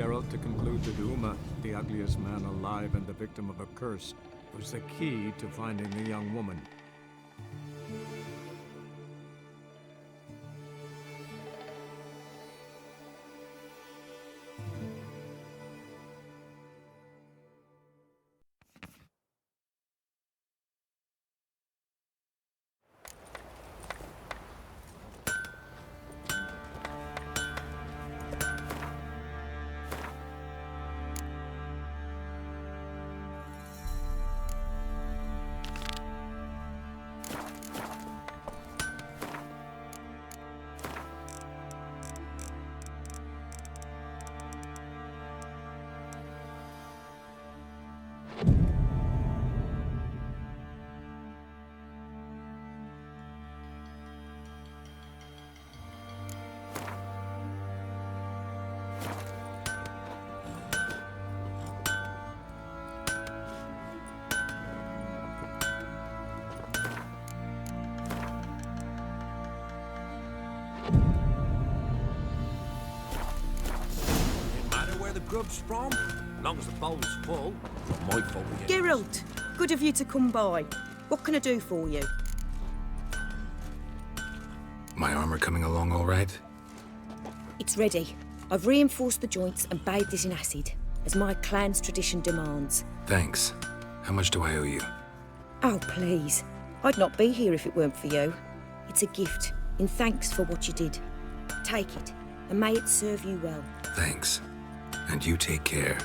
Geralt to conclude that Uma, the ugliest man alive and the victim of a curse, was the key to finding the young woman. Grub's from, as long as the bowl's full. Not my fault we get Geralt, good of you to come by. What can I do for you? My armor coming along all right? It's ready. I've reinforced the joints and bathed it in acid, as my clan's tradition demands. Thanks. How much do I owe you? Oh, please. I'd not be here if it weren't for you. It's a gift, in thanks for what you did. Take it, and may it serve you well. Thanks. And you take care.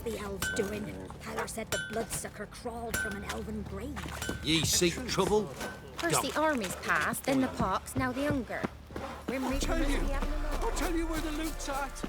The elves doing? Tyler said the bloodsucker crawled from an elven grave. Ye seek trouble? First the armies passed, then the pox, now the hunger. I'll tell you where the loot's at.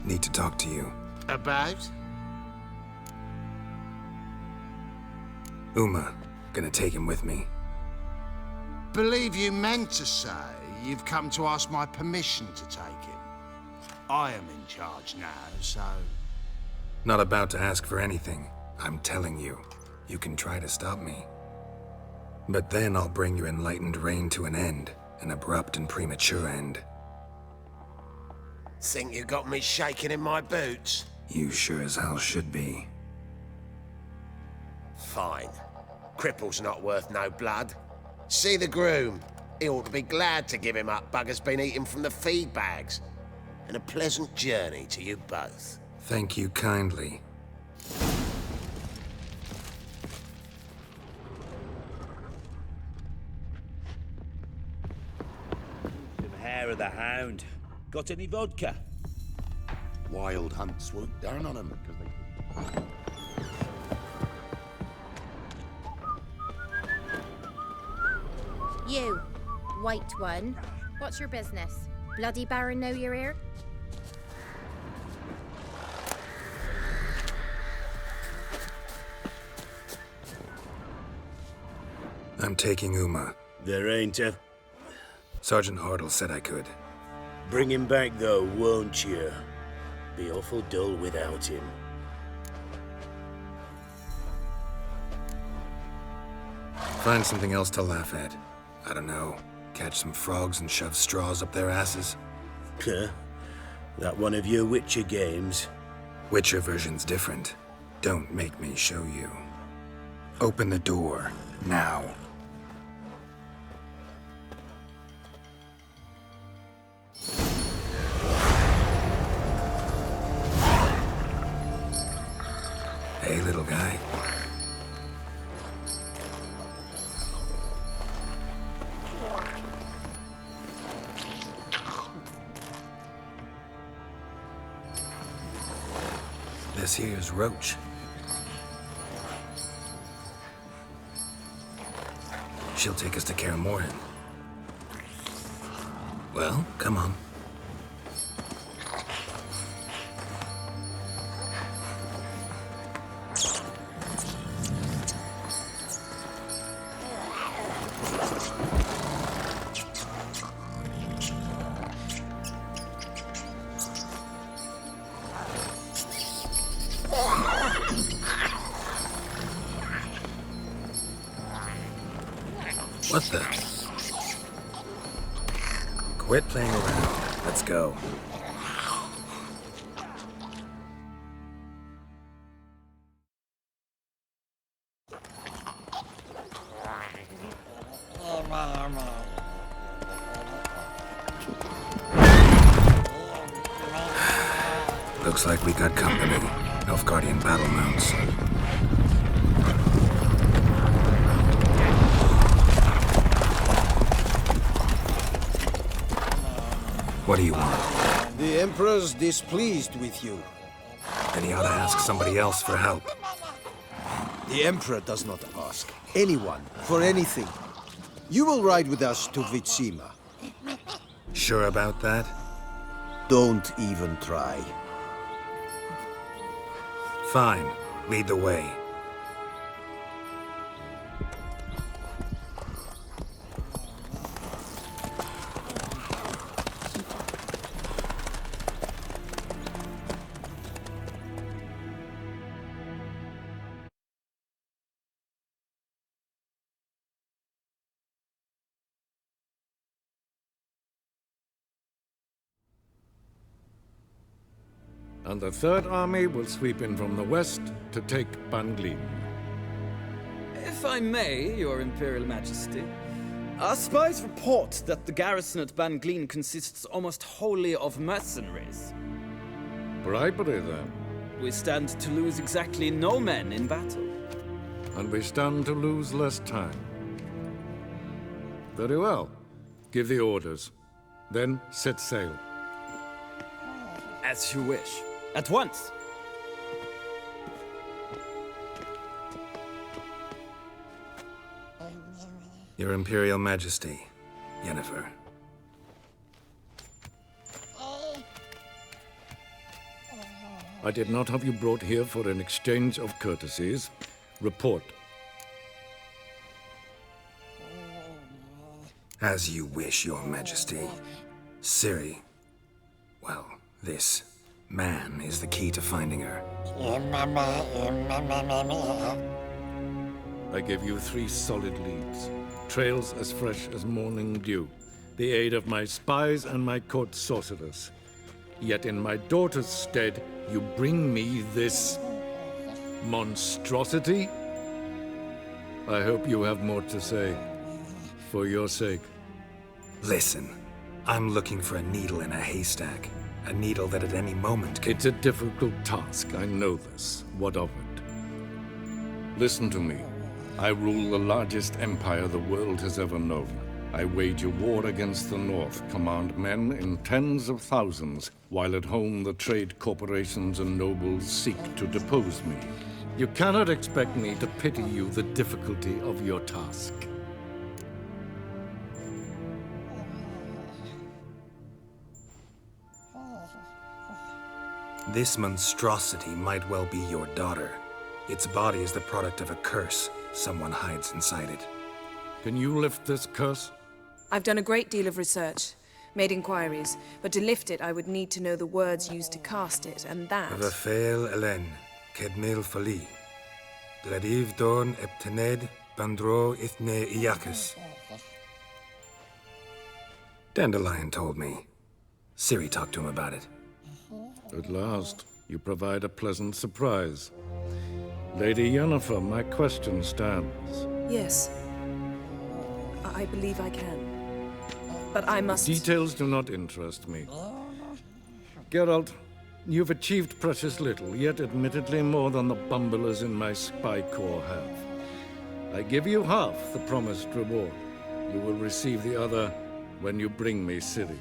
Need to talk to you. About? Uma. Gonna take him with me. Believe you meant to say you've come to ask my permission to take him. I am in charge now, so... Not about to ask for anything. I'm telling you. You can try to stop me. But then I'll bring your enlightened reign to an end. An abrupt and premature end. Think you got me shaking in my boots? You sure as hell should be. Fine. Cripple's not worth no blood. See the groom. He ought to be glad to give him up. Bugger's been eating from the feed bags. And a pleasant journey to you both. Thank you kindly. Hair of the hound. Got any vodka? Wild hunt swooped down on him because they... You, white one. What's your business? Bloody Baron know you're here? I'm taking Uma. There ain't a... Sergeant Hartle said I could. Bring him back though, won't you? Be awful dull without him. Find something else to laugh at. I don't know. Catch some frogs and shove straws up their asses. Huh? That one of your Witcher games? Witcher version's different. Don't make me show you. Open the door, now. Hey, little guy. This here's Roach. She'll take us to Kaer Morhen. Well, come on. What the? Quit playing around. Let's go. Looks like we got company. Nilfgaardian battle mounts. What do you want? The Emperor's displeased with you. Then he ought to ask somebody else for help. The Emperor does not ask anyone for anything. You will ride with us to Vesimir. Sure about that? Don't even try. Fine. Lead the way. And the Third Army will sweep in from the west to take Banglin. If I may, Your Imperial Majesty, our spies report that the garrison at Banglin consists almost wholly of mercenaries. Bribery, then. We stand to lose exactly no men in battle. And we stand to lose less time. Very well. Give the orders. Then set sail. As you wish. At once! Your Imperial Majesty, Yennefer. I did not have you brought here for an exchange of courtesies. Report. As you wish, Your Majesty. Ciri. Well, this man is the key to finding her. I give you 3 solid leads. Trails as fresh as morning dew. The aid of my spies and my court sorcerers. Yet in my daughter's stead, you bring me this monstrosity? I hope you have more to say. For your sake. Listen, I'm looking for a needle in a haystack. A needle that at any moment can... It's a difficult task, I know this. What of it? Listen to me. I rule the largest empire the world has ever known. I wage a war against the North, command men in tens of thousands, while at home the trade corporations and nobles seek to depose me. You cannot expect me to pity you the difficulty of your task. This monstrosity might well be your daughter. Its body is the product of a curse. Someone hides inside it. Can you lift this curse? I've done a great deal of research, made inquiries, but to lift it I would need to know the words used to cast it, and that... Forktail Elen, Kedmil Fali. Bladiv Dorn Eptened, Bandro Ithne Iakis. Dandelion told me. Ciri talked to him about it. At last, you provide a pleasant surprise. Lady Yennefer, my question stands. Yes. I believe I can. But I must... Details do not interest me. Geralt, you've achieved precious little, yet admittedly more than the bumblers in my spy corps have. I give you half the promised reward. You will receive the other when you bring me Ciri.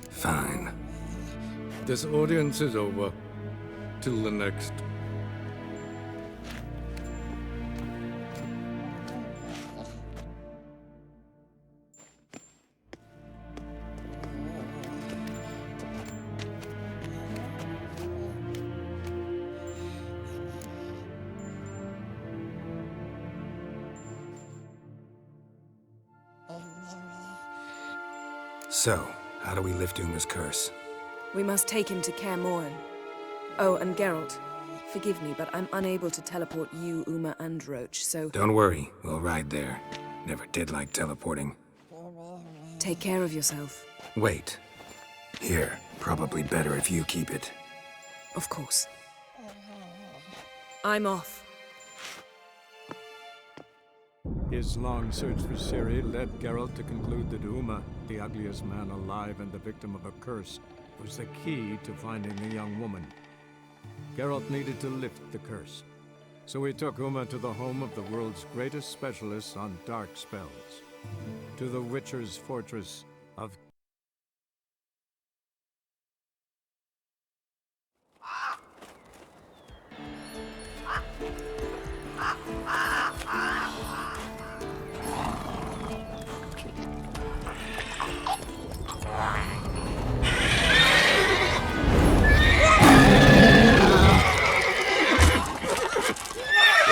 Fine. This audience is over. Till the next. So, how do we lift Uma's curse? We must take him to Kaer Morhen. Oh, and Geralt, forgive me, but I'm unable to teleport you, Uma, and Roach, so... Don't worry, we'll ride there. Never did like teleporting. Take care of yourself. Wait. Here, probably better if you keep it. Of course. I'm off. His long search for Ciri led Geralt to conclude that Uma, the ugliest man alive and the victim of a curse, was the key to finding the young woman. Geralt needed to lift the curse, so he took Uma to the home of the world's greatest specialists on dark spells, to the Witcher's fortress of...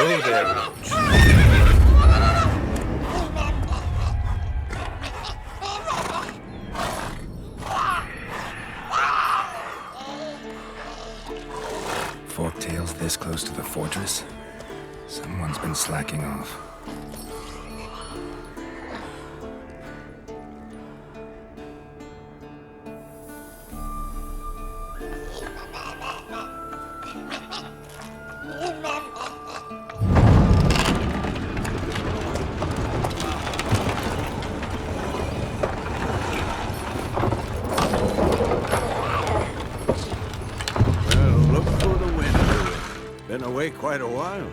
Oh, there, Roach. Forktail's this close to the fortress? Someone's been slacking off. Quite a while.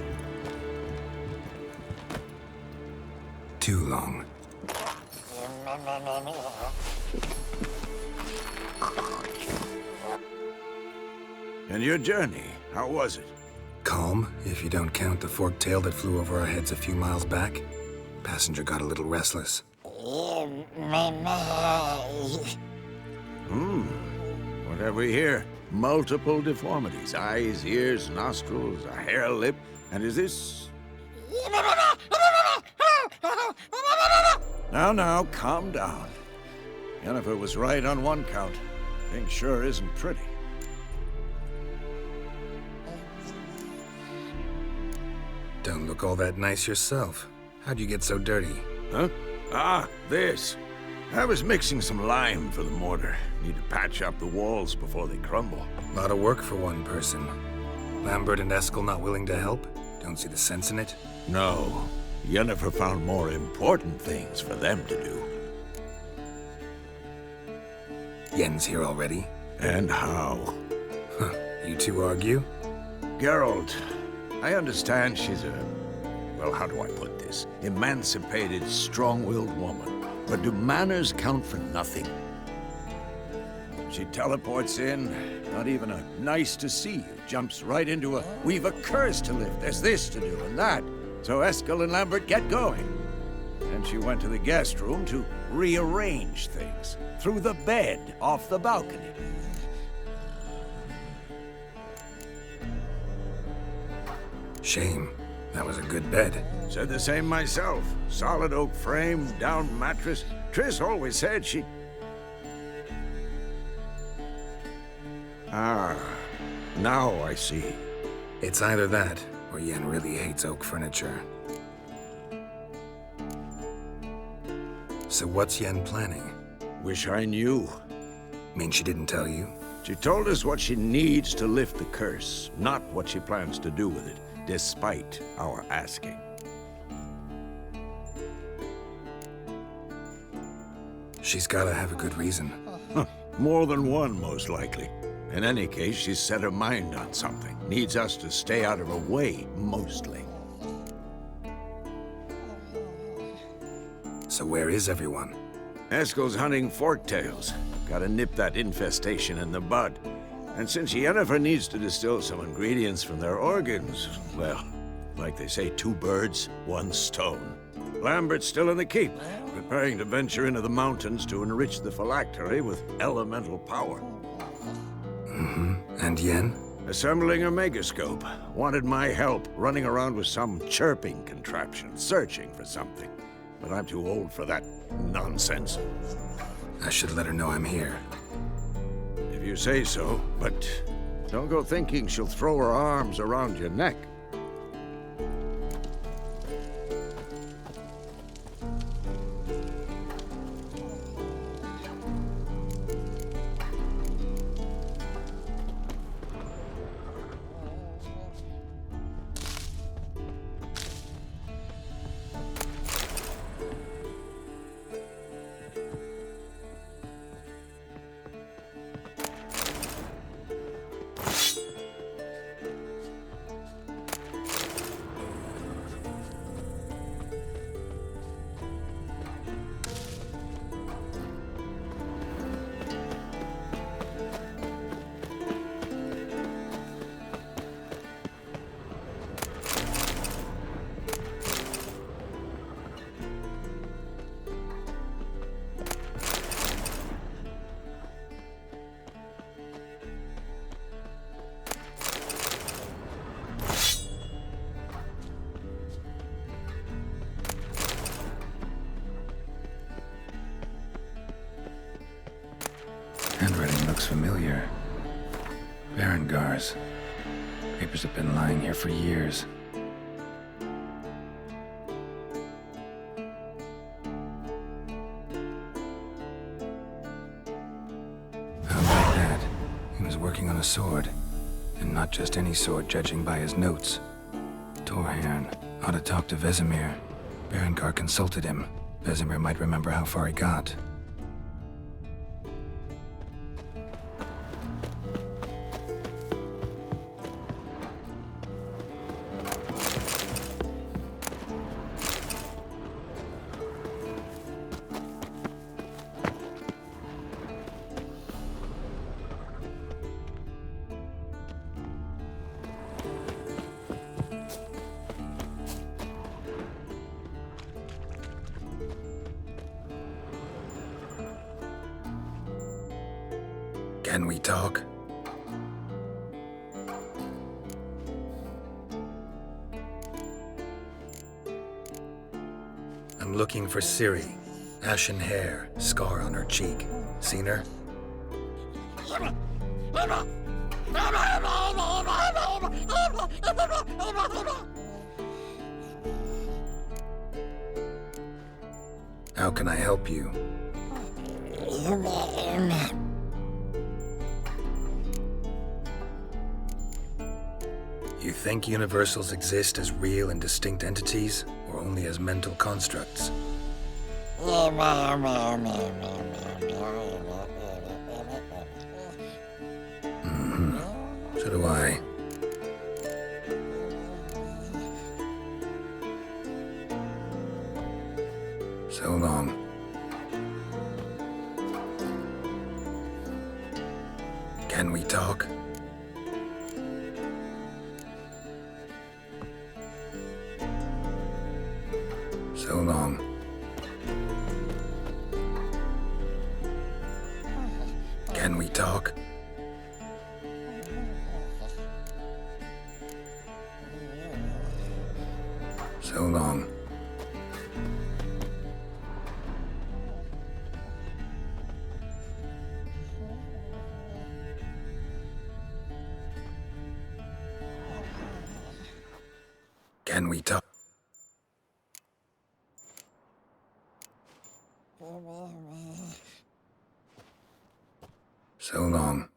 Too long. And your journey, how was it? Calm, if you don't count the forktail that flew over our heads a few miles back. Passenger got a little restless. What have we here? Multiple deformities. Eyes, ears, nostrils, a hair lip. And is this... Now, calm down. Yennefer was right on one count. Thing sure isn't pretty. Don't look all that nice yourself. How'd you get so dirty? Huh? Ah, this. I was mixing some lime for the mortar. Need to patch up the walls before they crumble. A lot of work for one person. Lambert and Eskel not willing to help? Don't see the sense in it? No. Yennefer found more important things for them to do. Yen's here already? And how? Huh. You two argue? Geralt, I understand she's a... well, how do I put this? Emancipated, strong-willed woman. But do manners count for nothing? She teleports in, not even a nice to see you, jumps right into a, we've a curse to lift, there's this to do and that. So Eskel and Lambert get going. And she went to the guest room to rearrange things. Through the bed, off the balcony. Shame. That was a good bed. Said the same myself. Solid oak frame, down mattress. Triss always said she... Ah, now I see. It's either that, or Yen really hates oak furniture. So what's Yen planning? Wish I knew. Mean she didn't tell you? She told us what she needs to lift the curse, not what she plans to do with it, despite our asking. She's gotta have a good reason. More than one, most likely. In any case, she's set her mind on something. Needs us to stay out of her way, mostly. So where is everyone? Eskel's hunting forktails. Gotta nip that infestation in the bud. And since Yennefer needs to distill some ingredients from their organs, well, like they say, 2 birds, 1 stone. Lambert's still in the keep, preparing to venture into the mountains to enrich the phylactery with elemental power. Mm-hmm. And Yen? Assembling a megascope. Wanted my help running around with some chirping contraption, searching for something. But I'm too old for that nonsense. I should let her know I'm here. If you say so, but don't go thinking she'll throw her arms around your neck. Handwriting looks familiar. Berengar's. Papers have been lying here for years. How about that? He was working on a sword. And not just any sword, judging by his notes. Torhern ought to talk to Vesimir. Berengar consulted him. Vesimir might remember how far he got. Can we talk? I'm looking for Ciri. Ashen hair, scar on her cheek. Seen her? How can I help you? You think universals exist as real and distinct entities, or only as mental constructs? So do I. So long. Can we talk? So long. Can we talk? So long. Can we talk? So long.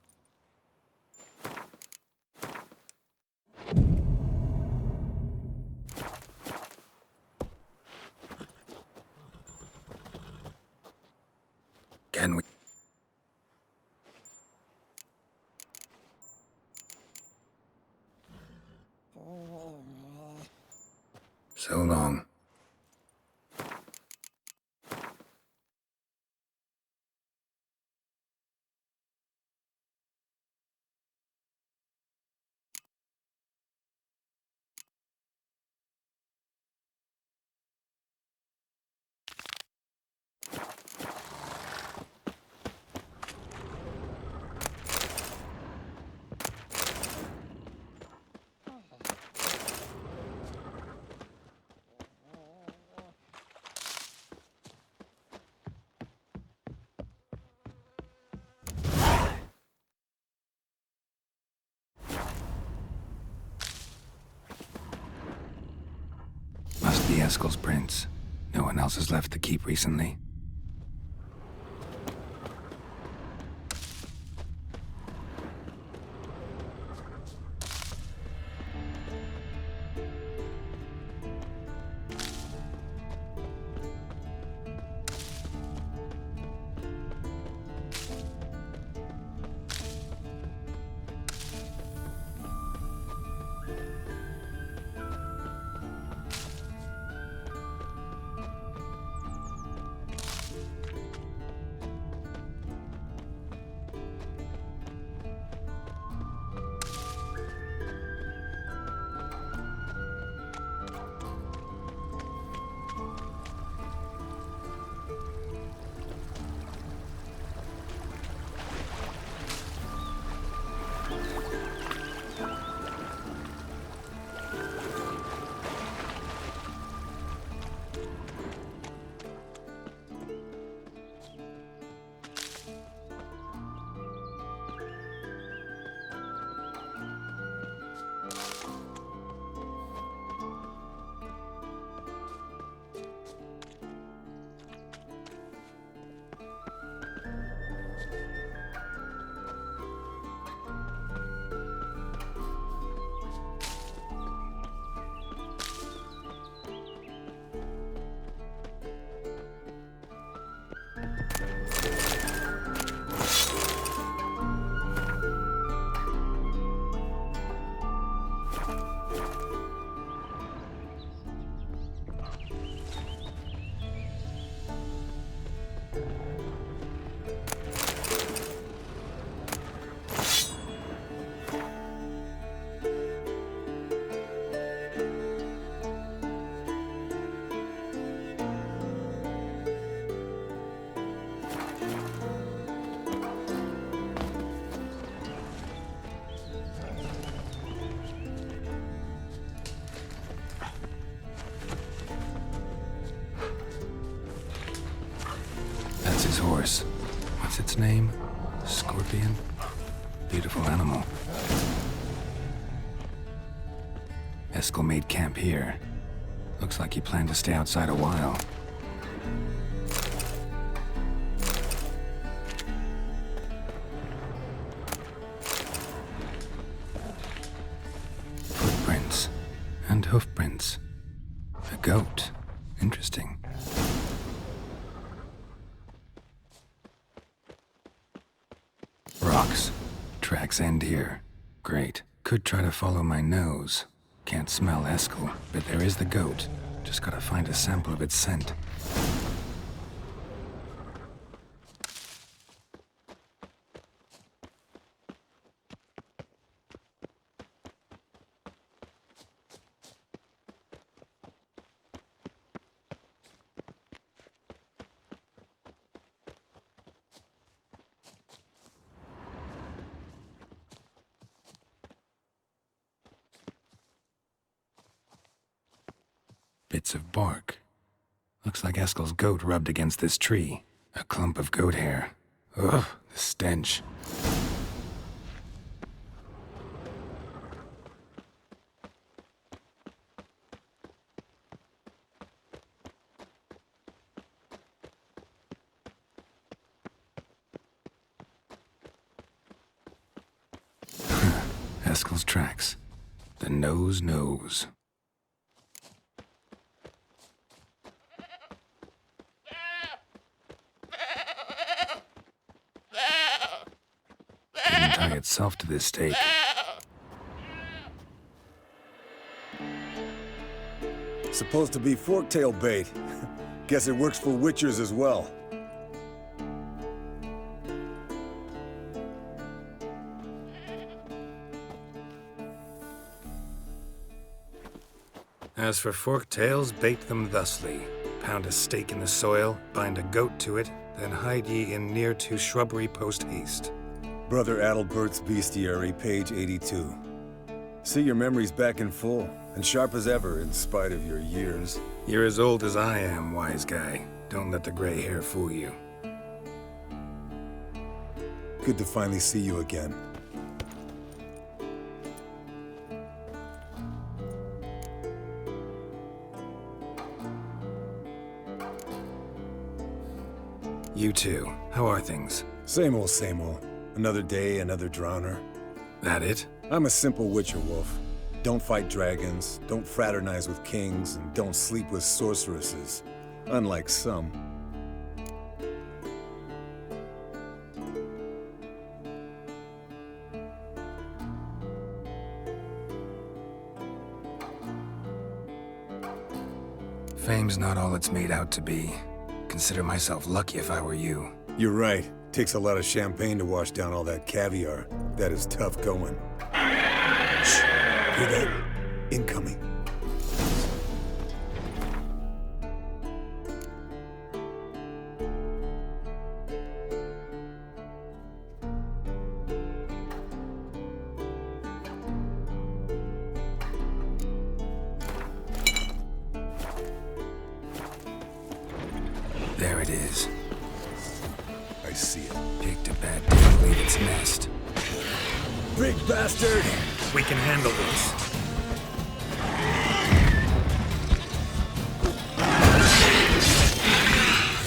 Can we? So long. Must be Eskel's prints. No one else has left the keep recently. Horse. What's its name? Scorpion? Beautiful animal. Eskel made camp here. Looks like he planned to stay outside a while. Footprints. And hoofprints. A goat. Interesting. Rocks. Tracks end here. Great. Could try to follow my nose. Can't smell Eskel, but there is the goat. Just gotta find a sample of its scent. Bits of bark. Looks like Eskel's goat rubbed against this tree. A clump of goat hair. Ugh, the stench. Eskel's tracks. The nose knows. Didn't tie itself to this stake. Supposed to be Forktail bait. Guess it works for witchers as well. As for Forktails, bait them thusly. Pound a stake in the soil, bind a goat to it, then hide ye in near to shrubbery post haste. Brother Adalbert's Bestiary, page 82. See your memories back in full, and sharp as ever in spite of your years. You're as old as I am, wise guy. Don't let the gray hair fool you. Good to finally see you again. You too. How are things? Same old, same old. Another day, another drowner. That it? I'm a simple witcher wolf. Don't fight dragons, don't fraternize with kings, and don't sleep with sorceresses. Unlike some. Fame's not all it's made out to be. Consider myself lucky if I were you. You're right. Takes a lot of champagne to wash down all that caviar. That is tough going. Shh! Hear that? Incoming. There it is. I see it. Picked a bad day to leave its nest. Big bastard! We can handle this.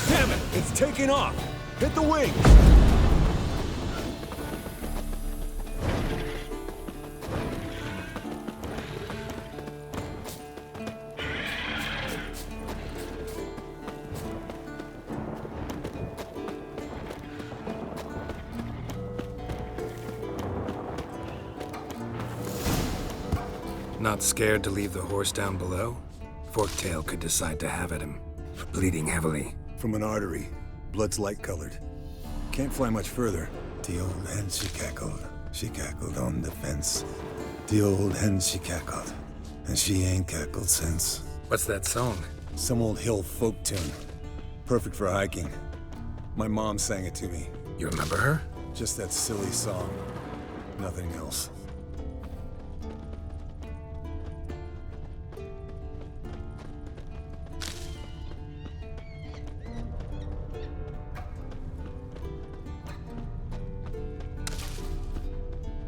Damn it! It's taking off! Hit the wing! Not scared to leave the horse down below? Forktail could decide to have at him. Bleeding heavily. From an artery. Blood's light-colored. Can't fly much further. The old hen, she cackled on the fence. The old hen, she cackled. And she ain't cackled since. What's that song? Some old hill folk tune. Perfect for hiking. My mom sang it to me. You remember her? Just that silly song. Nothing else.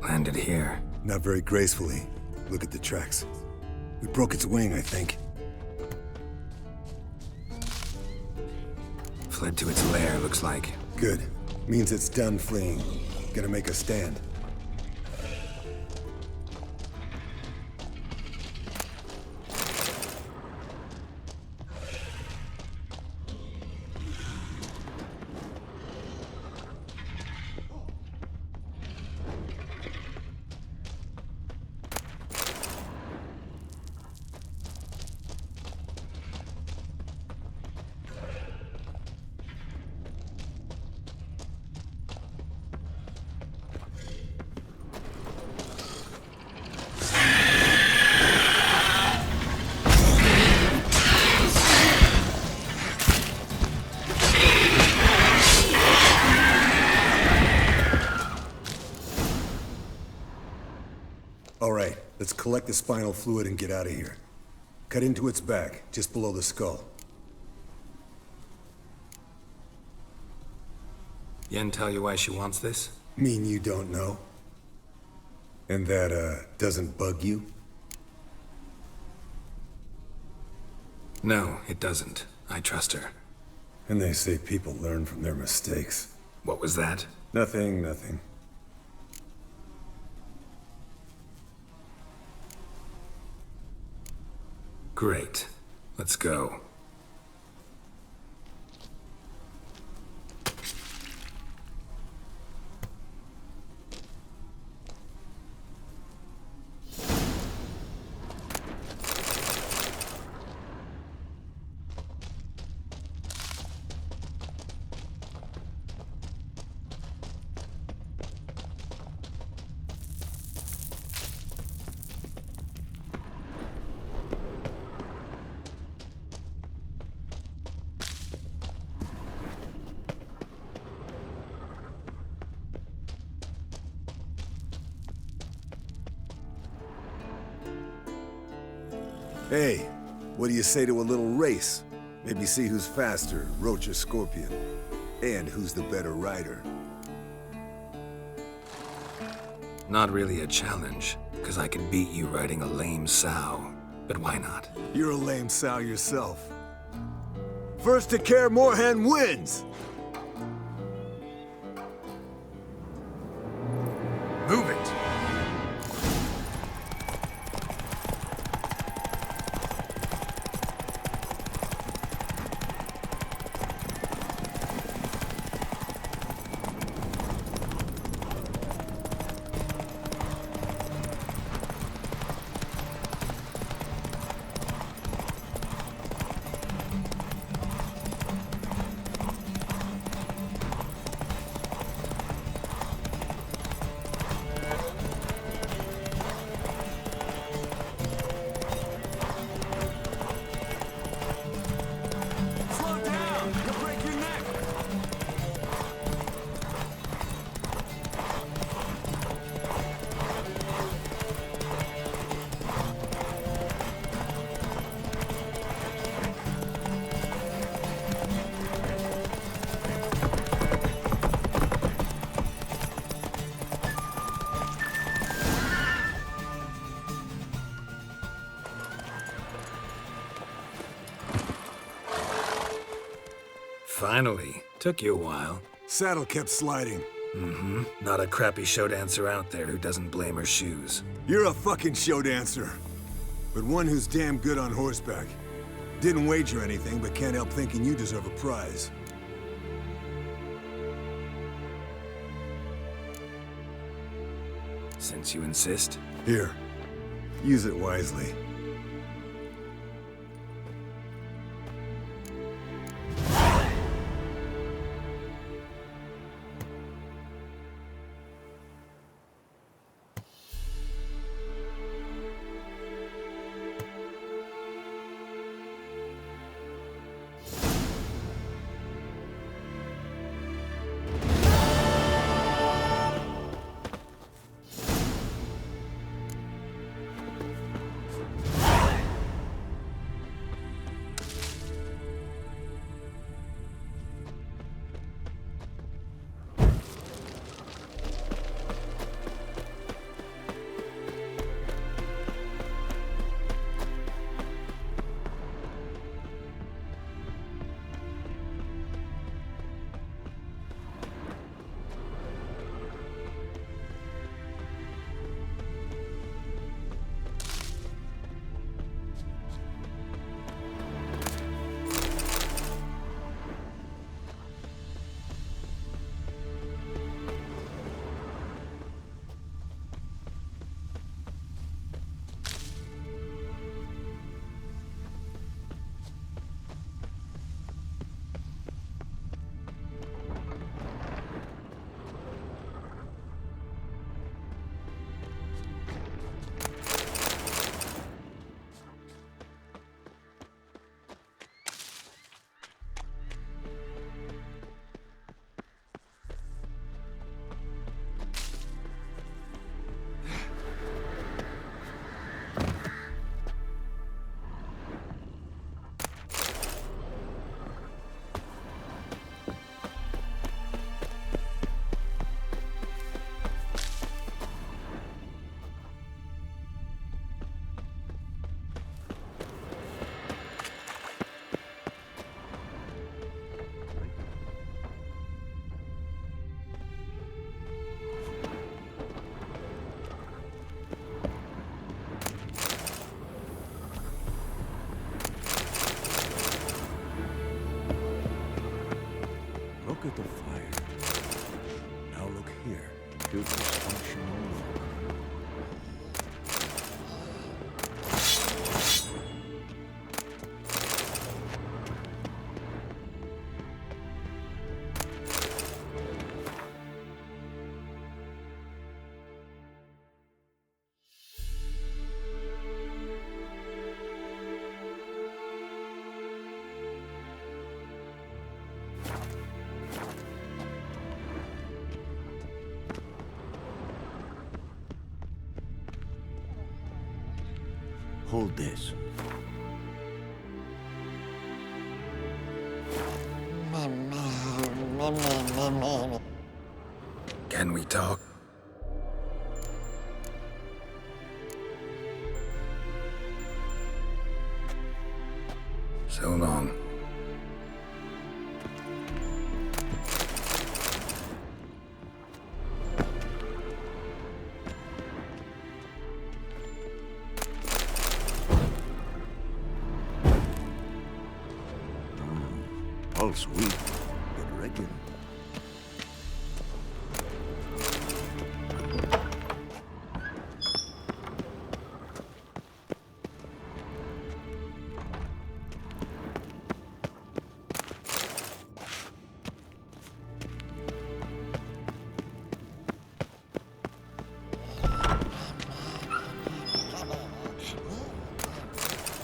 Landed here. Not very gracefully. Look at the tracks. We broke its wing, I think. Fled to its lair, looks like. Good. Means it's done fleeing. Gonna make a stand. Alright, let's collect the spinal fluid and get out of here. Cut into its back, just below the skull. Yen tell you why she wants this? Mean you don't know? And that, doesn't bug you? No, it doesn't. I trust her. And they say people learn from their mistakes. What was that? Nothing, nothing. Great. Let's go. Hey, what do you say to a little race? Maybe see who's faster, Roach or Scorpion. And who's the better rider. Not really a challenge, because I could beat you riding a lame sow. But why not? You're a lame sow yourself. First to Kaer Morhen wins! Move it! Finally. Took you a while. Saddle kept sliding. Mm-hmm. Not a crappy show dancer out there who doesn't blame her shoes. You're a fucking show dancer. But one who's damn good on horseback. Didn't wager anything, but can't help thinking you deserve a prize. Since you insist. Here. Use it wisely. computers function no longer. Hold this. Can we talk? So long. Pulse weak, but regular.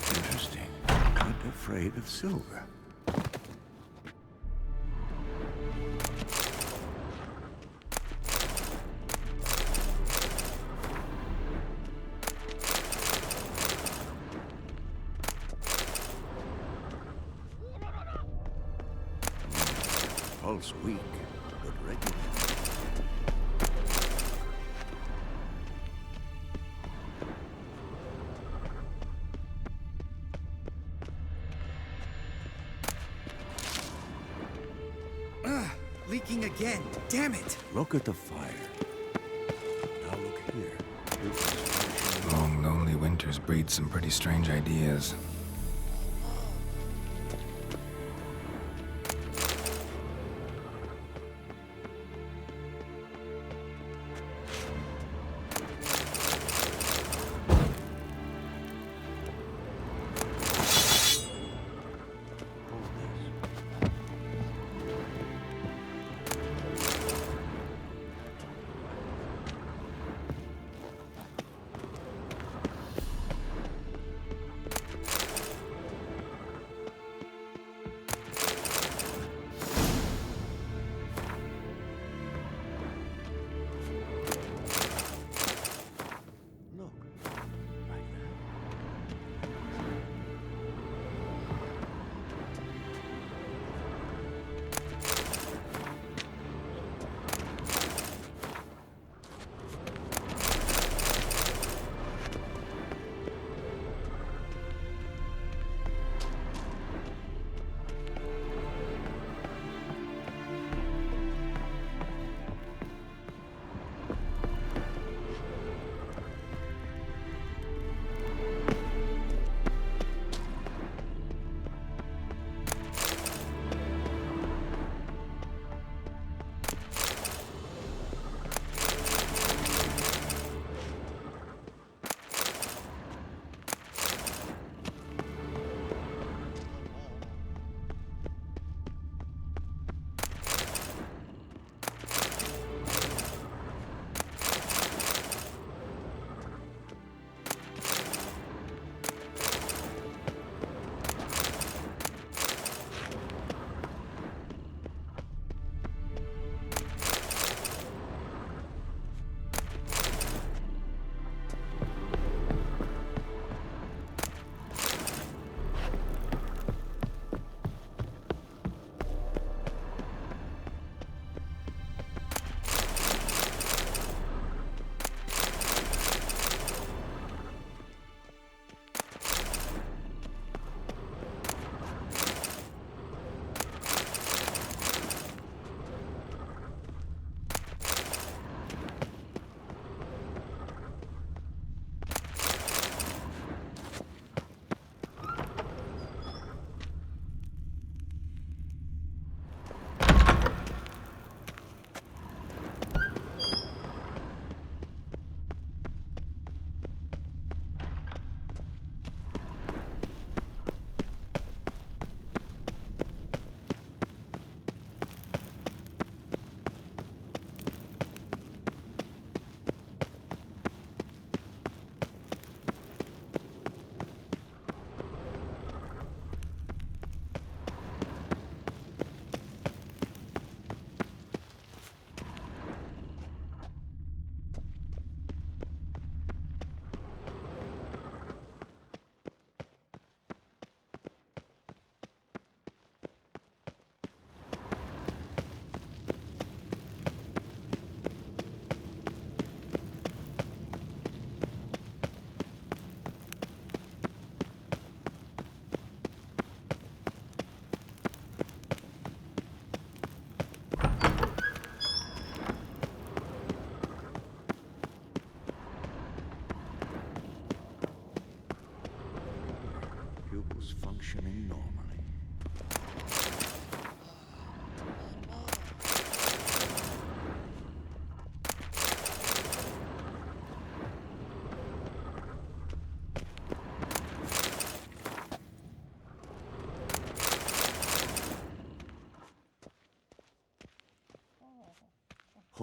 Interesting. Not afraid of silver. Pulse weak, but regular. Leaking again. Damn it! Look at the fire. Now look here. Long, lonely winters breed some pretty strange ideas.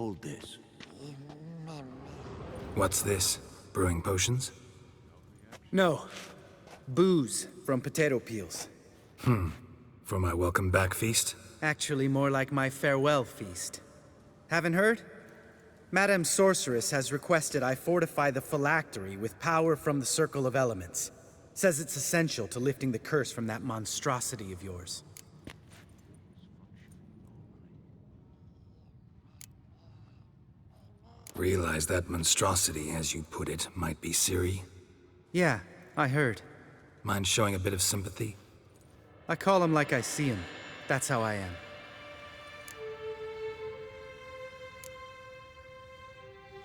Hold this. What's this? Brewing potions? No. Booze from potato peels. For my welcome back feast? Actually, more like my farewell feast. Haven't heard? Madame Sorceress has requested I fortify the phylactery with power from the Circle of Elements. Says it's essential to lifting the curse from that monstrosity of yours. Realize that monstrosity, as you put it, might be Ciri? Yeah, I heard. Mind showing a bit of sympathy? I call him like I see him. That's how I am.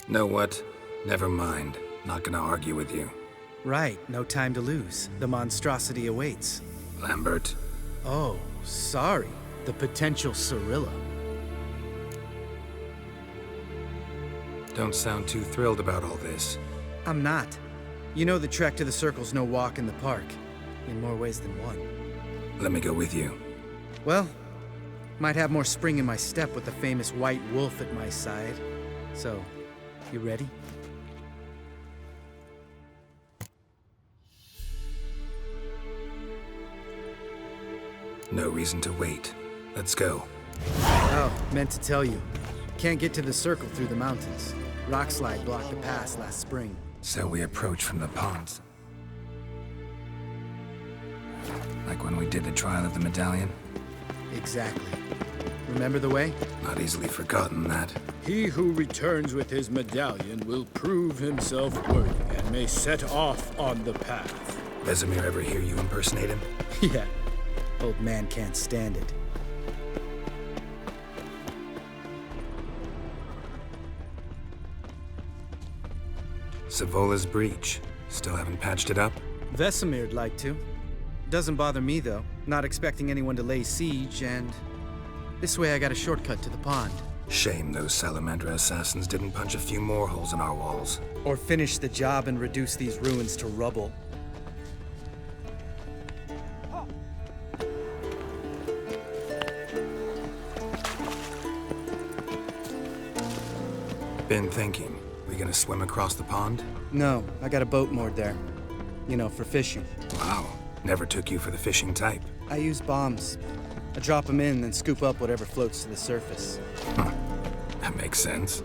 Know what? Never mind. Not gonna argue with you. Right, no time to lose. The monstrosity awaits. Lambert. Oh, sorry. The potential Cirilla. Don't sound too thrilled about all this. I'm not. You know the trek to the Circle's no walk in the park. In more ways than one. Let me go with you. Well, might have more spring in my step with the famous white wolf at my side. So, you ready? No reason to wait. Let's go. Oh, meant to tell you. Can't get to the Circle through the mountains. Rockslide blocked the pass last spring. So we approach from the ponds. Like when we did the trial of the medallion? Exactly. Remember the way? Not easily forgotten, that. He who returns with his medallion will prove himself worthy and may set off on the path. Vesimir ever hear you impersonate him? Yeah. Old man can't stand it. Savola's breach. Still haven't patched it up? Vesemir'd like to. Doesn't bother me, though. Not expecting anyone to lay siege, and... this way I got a shortcut to the pond. Shame those Salamandra assassins didn't punch a few more holes in our walls. Or finish the job and reduce these ruins to rubble. Been thinking. We gonna swim across the pond? No, I got a boat moored there. You know, for fishing. Wow. Never took you for the fishing type. I use bombs. I drop them in, then scoop up whatever floats to the surface. Huh. That makes sense.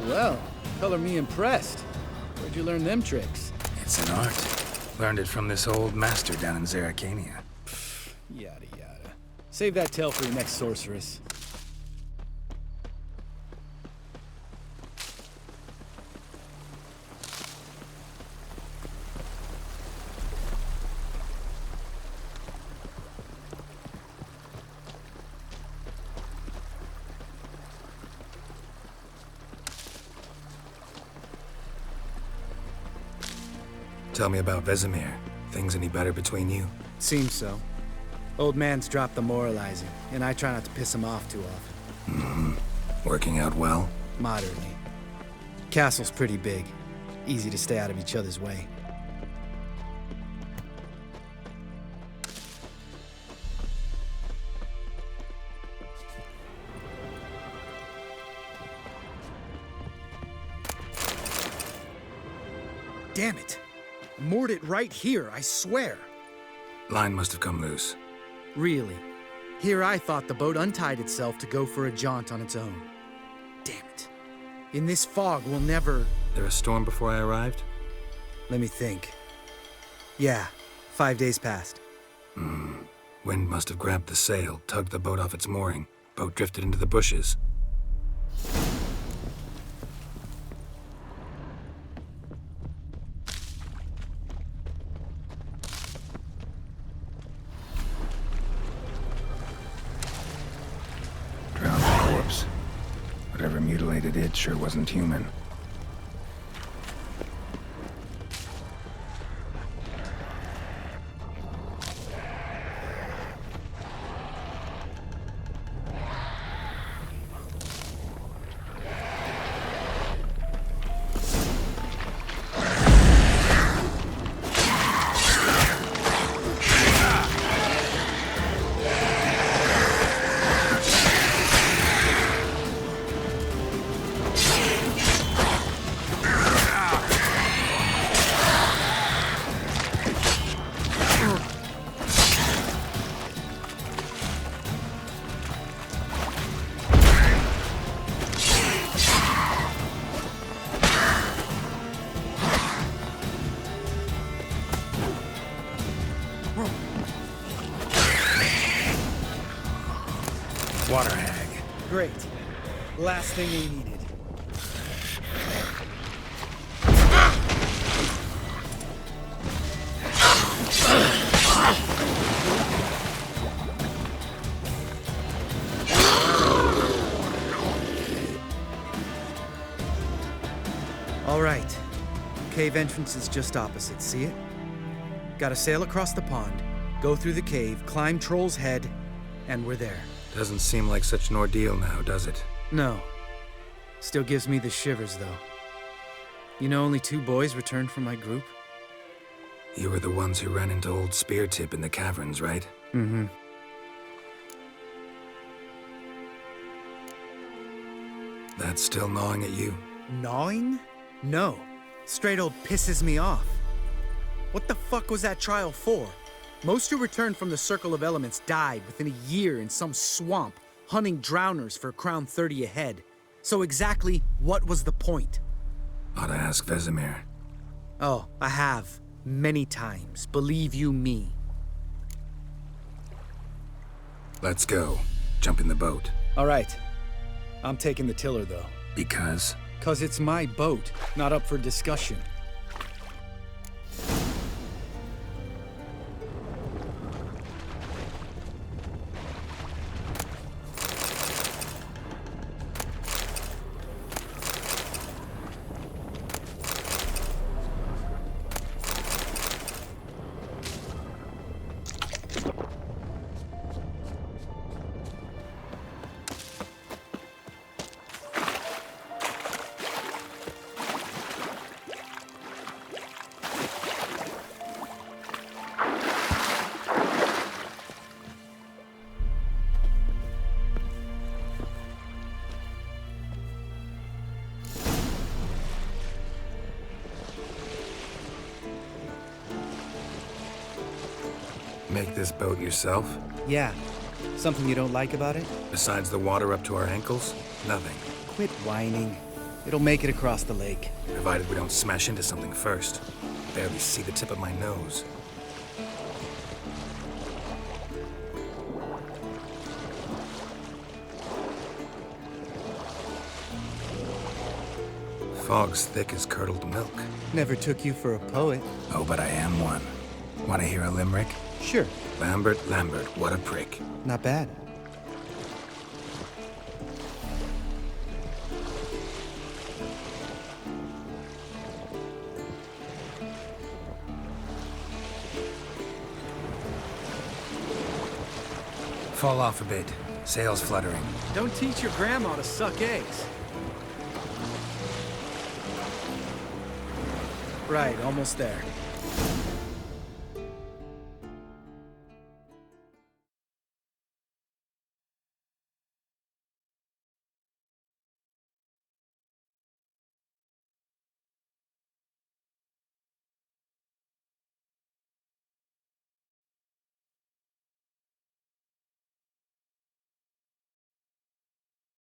Well, color me impressed. Where'd you learn them tricks? It's an art. Learned it from this old master down in Zerrikania. Yada yada. Save that tale for your next sorceress. Tell me about Vesimir. Things any better between you? Seems so. Old man's dropped the moralizing, and I try not to piss him off too often. Mm-hmm. Working out well? Moderately. Castle's pretty big. Easy to stay out of each other's way. Damn it! I moored it right here, I swear! Line must have come loose. Really? Here I thought the boat untied itself to go for a jaunt on its own. Damn it. In this fog, we'll never... There a storm before I arrived? Let me think. Yeah, 5 days passed. Wind must have grabbed the sail, tugged the boat off its mooring. Boat drifted into the bushes. Whatever mutilated it sure wasn't human. Water hag. Great. Last thing they needed. All right. Cave entrance is just opposite, see it? Gotta sail across the pond, go through the cave, climb Troll's Head, and we're there. Doesn't seem like such an ordeal now, does it? No. Still gives me the shivers, though. You know only 2 boys returned from my group? You were the ones who ran into old Speartip in the caverns, right? Mm-hmm. That's still gnawing at you? Gnawing? No. Straight old pisses me off. What the fuck was that trial for? Most who returned from the Circle of Elements died within a year in some swamp, hunting drowners for crown 30 a head. So exactly what was the point? Ought to ask Vesimir. Oh, I have. Many times. Believe you me. Let's go. Jump in the boat. All right. I'm taking the tiller, though. Because? 'Cause it's my boat, not up for discussion. Make this boat yourself? Yeah. Something you don't like about it? Besides the water up to our ankles? Nothing. Quit whining. It'll make it across the lake. Provided we don't smash into something first. Barely see the tip of my nose. Fog's thick as curdled milk. Never took you for a poet. Oh, but I am one. Want to hear a limerick? Sure. Lambert, what a prick. Not bad. Fall off a bit. Sails fluttering. Don't teach your grandma to suck eggs. Right, almost there.